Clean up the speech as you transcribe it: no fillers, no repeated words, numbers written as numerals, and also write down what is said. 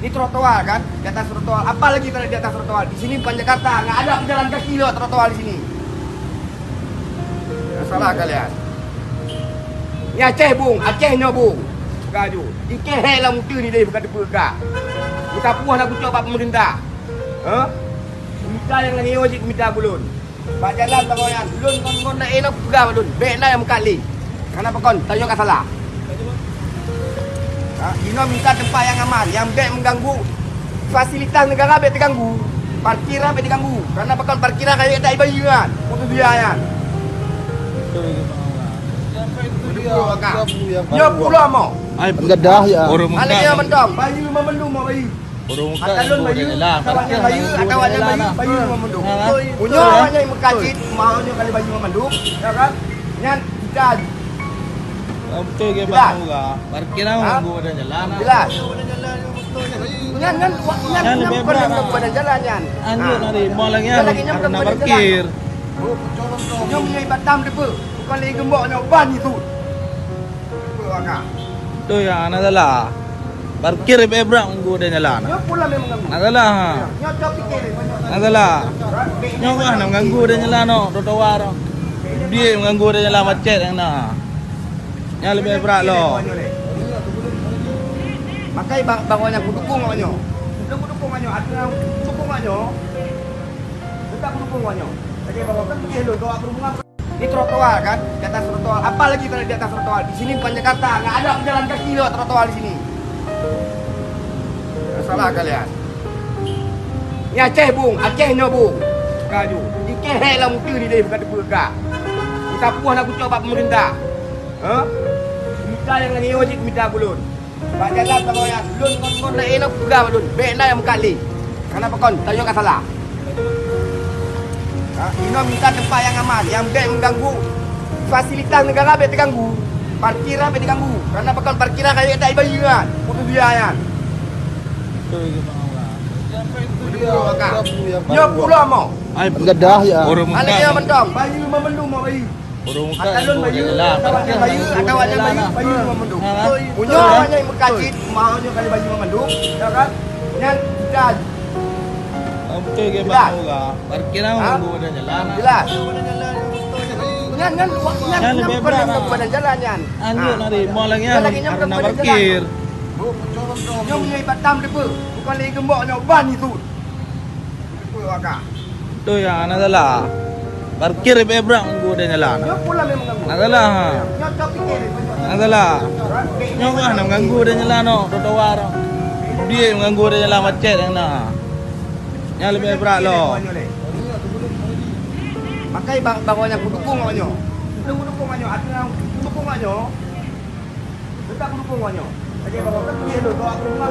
Di trotoar kan, di atas trotoar. Apa lagi kalau di atas trotoar? Di sini bukan Jakarta, nggak ada pejalan kaki loh trotoar di sini. Ya, salah kalian. Ini Aceh bung, Acehnya bung. Gaju. Di kehel lah muka ni dia bukan dipegak. Kita puas nak ucap pemerintah. Minta yang lagi wajib minta bulun. Pak jalan tak koyan. Lun kon nak elok pegang bulun. Baik nak yang mekali. Kenapa kon? Tanya kat salah. Ino minta tempat yang aman, yang baik mengganggu fasilitas negara baik terganggu, parkiran baik terganggu. Karena bakal parkiran kayak tak bayar kan, untuk biaya kan. Ya pula mau. Gadah ya. Ada yang mendong, bayu memendung mau bayu. Atalun bayu, kawannya bayu, kawannya bayu, bayu memendung. Punya awaknya yang mekacit, maunya kali bayu memendung, ya kan? Nyan kita Betul ke bang juga. Parkiran mengganggu badan jalan. jelas. Nyan badan jalan nyan. Anjir nari mau lagi karena parkir. Nyo punya Batam depa. Bukan lagi gemboknya ban itu. Itu yang adalah parkir bebrak mengganggu badan jalan. Nyo pula memang ganggu. Adalah. Nyo cok fikir. Adalah. Nyo kan mengganggu badan jalan no, trotoar. Dia mengganggu badan jalan macet yang na. Yang lebih berat loh. Makai bangnya aku dukung banyo. Lu dukung banyo, ada dukung banyo. Tetap dukung banyo. Jadi bawa kan pergi lu doa perhubungan di trotoar kan, di atas trotoar. Apa lagi kalau di atas trotoar? Di sini bukan Jakarta, nggak ada pejalan kaki loh trotoar di sini. Ya, salah kalian. Ini Aceh bung, Acehnya bung. Gaju. Di kehel lah muka ni dia bukan dipegak. Kita puas nak ucap pemerintah. Minta yang lagi wajib minta bulun. Pak jalan tak koyan. Lun kon nak elok pegang bulun. Baik nak yang mekali. Kenapa kon? Tanya kat salah. Ino minta tempat yang aman, yang baik mengganggu fasilitas negara baik terganggu, parkiran baik terganggu. Karena bakal parkiran kayak tak bayar kan, untuk biaya kan. Ya pula mau. Gadah ya. Ada yang mendong, bayu memendung mau bayu. Atalun bayu, kawannya bayu, kawannya bayu, bayu memendung. Punya awaknya yang mekacit, maunya kali bayu memendung, ya kan? Nyan kita Betul ke bang juga. Parkiran mengganggu badan jalan. jelas. Nyan lebih bukan berat. yang badan jalan nyan. Anjir nari mau lagi Karena karena parkir. Nyo punya Batam depa, bukan lagi gemboknya ban itu. Itu yang adalah parkir bebrak mengganggu badan jalan. Nyo pula memang ganggu. Adalah. Nyo cok fikir. Adalah. Nyo kan mengganggu badan jalan no, trotoar. Dia mengganggu badan jalan macet yang na. Yang lebih berat loh. Makai bangnya aku dukung banyo. Lu dukung banyo, ada dukung banyo. Tetap dukung banyo. Jadi bawa kan pergi lu doa perhubungan.